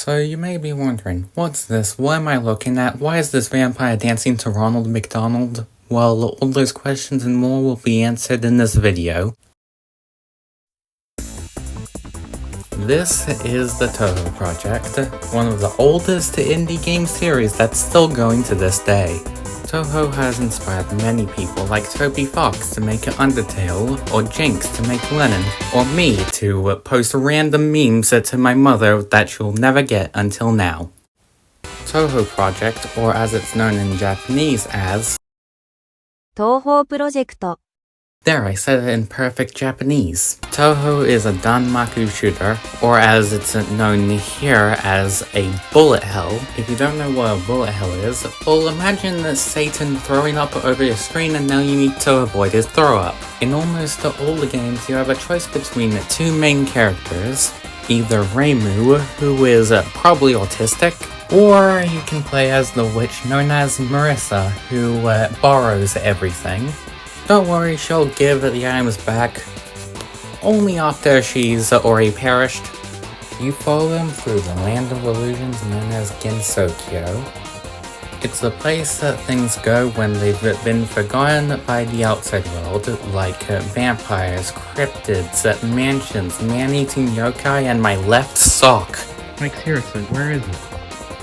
So you may be wondering, what's this? What am I looking at? Why is this vampire dancing to Ronald McDonald? Well, all those questions and more will be answered in this video. This is the Touhou project, one of the oldest indie game series that's still going to this day. Touhou has inspired many people like Toby Fox to make Undertale, or Jinx to make Lennon, or me to post random memes to my mother that she'll never get until now. Touhou Project, or as it's known in Japanese as Touhou Project. There, I said it in perfect Japanese. Touhou is a danmaku shooter, or as it's known here as a bullet hell. If you don't know what a bullet hell is, well, imagine Satan throwing up over your screen and now you need to avoid his throw-up. In almost all the games, you have a choice between two main characters, either Reimu, who is probably autistic, or you can play as the witch known as Marissa, who borrows everything. Don't worry, she'll give the items back only after she's already perished. You follow them through the land of illusions known as Gensokyo. It's the place that things go when they've been forgotten by the outside world, like vampires, cryptids, mansions, man-eating yokai, and my left sock. Like seriously, where is it?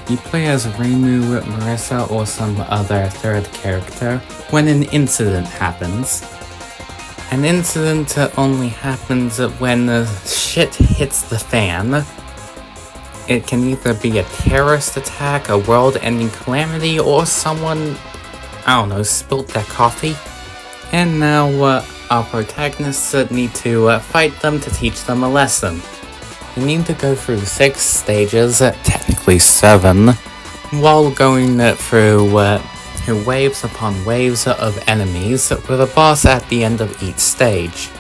You play as Reimu, Marissa, or some other third character when an incident happens. An incident only happens when shit hits the fan. It can either be a terrorist attack, a world-ending calamity, or someone, I don't know, spilt their coffee. And now our protagonists need to fight them to teach them a lesson. You need to go through 6 stages, technically 7, while going through waves upon waves of enemies, with a boss at the end of each stage.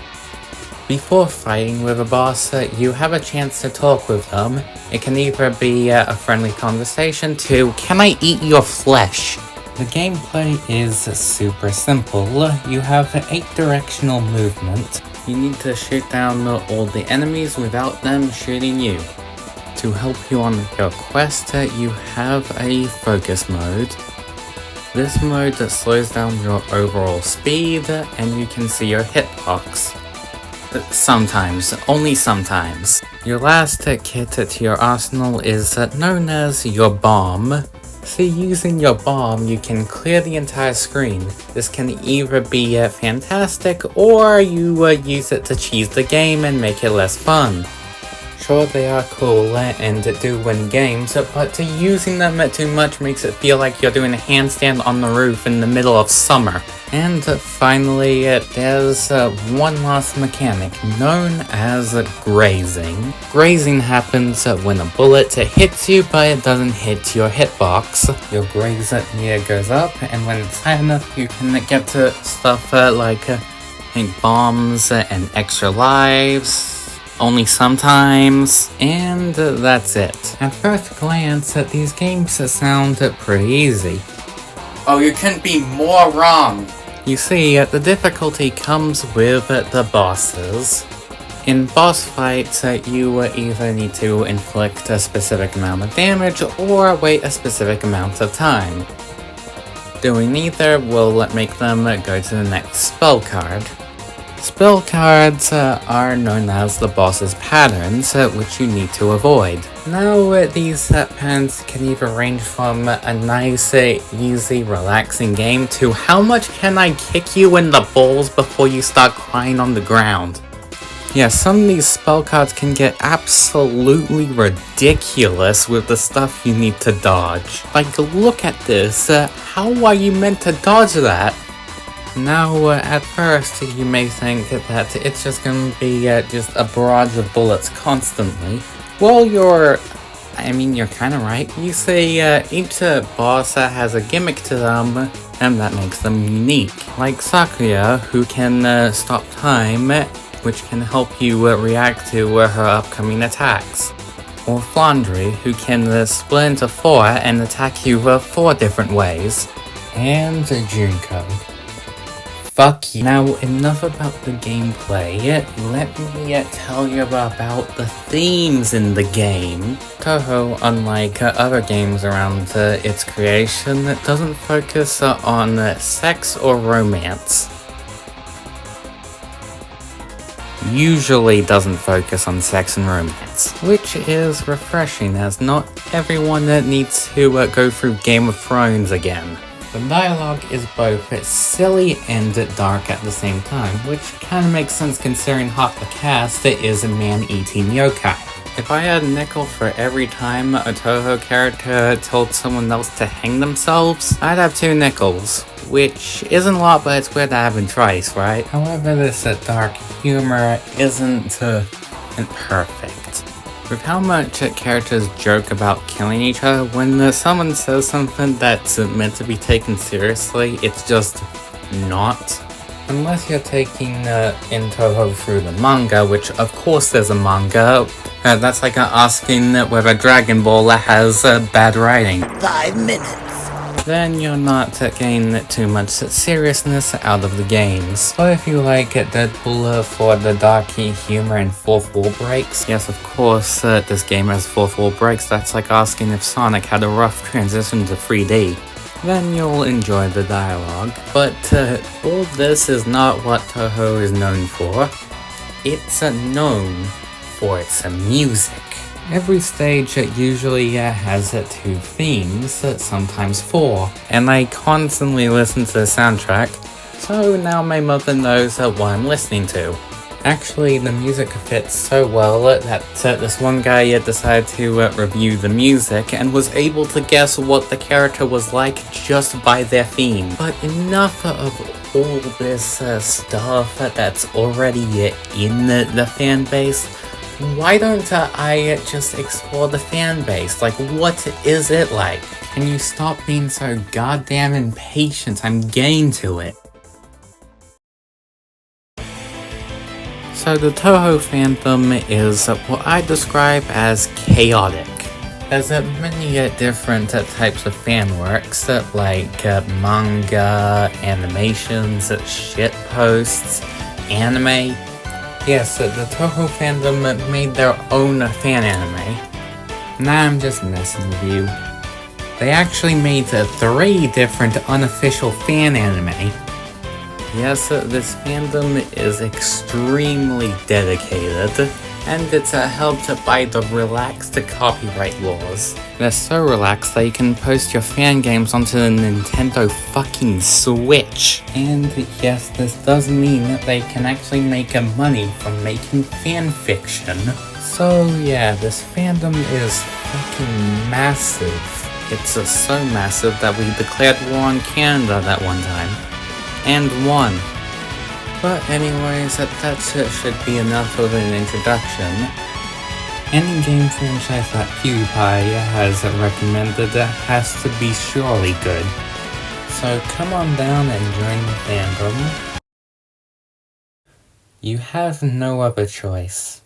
Before fighting with a boss, you have a chance to talk with them. It can either be a friendly conversation to, "Can I eat your flesh?" The gameplay is super simple. You have 8 directional movement. You need to shoot down all the enemies without them shooting you. To help you on your quest, you have a focus mode. This mode slows down your overall speed, and you can see your hitbox. Sometimes, only sometimes. Your last kit to your arsenal is known as your bomb. See, using your bomb, you can clear the entire screen. This can either be fantastic, or you use it to cheese the game and make it less fun. Sure, they are cool and do win games, but using them too much makes it feel like you're doing a handstand on the roof in the middle of summer. And finally, there's one last mechanic known as grazing. Grazing happens when a bullet hits you, but it doesn't hit your hitbox. Your graze meter goes up, and when it's high enough, you can get to stuff like bombs and extra lives. Only sometimes, and that's it. At first glance, these games sound pretty easy. Oh, you couldn't be more wrong! You see, the difficulty comes with the bosses. In boss fights, you either need to inflict a specific amount of damage or wait a specific amount of time. Doing either will make them go to the next spell card. Spell cards are known as the boss's patterns, which you need to avoid. Now, these patterns can either range from a nice, easy, relaxing game to how much can I kick you in the balls before you start crying on the ground. Yeah, some of these spell cards can get absolutely ridiculous with the stuff you need to dodge. Like, look at this, how are you meant to dodge that? Now, at first, you may think that it's just gonna be just a barrage of bullets constantly. Well, you're kinda right. You see, each boss has a gimmick to them, and that makes them unique. Like Sakuya, who can stop time, which can help you react to her upcoming attacks. Or Flandre, who can split into 4 and attack you 4 different ways. And Junko. Fuck you. Now, enough about the gameplay. Let me tell you about the themes in the game. Touhou, unlike other games around its creation, doesn't focus on sex or romance. Usually doesn't focus on sex and romance, which is refreshing as not everyone needs to go through Game of Thrones again. The dialogue is both silly and dark at the same time, which kinda makes sense considering half the cast is man-eating yokai. If I had a nickel for every time a Touhou character told someone else to hang themselves, I'd have 2 nickels. Which isn't a lot, but it's weird to have in twice, right? However, this dark humor isn't perfect. With how much characters joke about killing each other, when someone says something that's meant to be taken seriously, it's just not. Unless you're taking in Touhou through the manga, which of course there's a manga. That's like asking whether Dragon Ball has bad writing. 5 minutes. Then you're not getting too much seriousness out of the games. But if you like Deadpool for the dark humor and fourth wall breaks, yes, of course, this game has fourth wall breaks. That's like asking if Sonic had a rough transition to 3D. Then you'll enjoy the dialogue. But all this is not what Touhou is known for. It's known for its music. Every stage usually has 2 themes, sometimes 4, and I constantly listen to the soundtrack, so now my mother knows what I'm listening to. Actually, the music fits so well that this one guy decided to review the music and was able to guess what the character was like just by their theme. But enough of all this stuff that's already in the fan base. Why don't I just explore the fan base? Like, what is it like? Can you stop being so goddamn impatient? I'm getting to it. So the Touhou fandom is what I describe as chaotic. There's many different types of fan works, like manga, animations, shit posts, anime. Yes, the Touhou fandom made their own fan anime. Nah, I'm just messing with you. They actually made 3 different unofficial fan anime. Yes, this fandom is extremely dedicated, and it's helped by the relaxed copyright laws. They're so relaxed that you can post your fan games onto the Nintendo fucking Switch. And yes, this does mean that they can actually make money from making fan fiction. So yeah, this fandom is fucking massive. It's so massive that we declared war on Canada that one time. And won. But anyways, that should be enough of an introduction. Any game franchise that PewDiePie has recommended has to be surely good. So come on down and join the fandom. You have no other choice.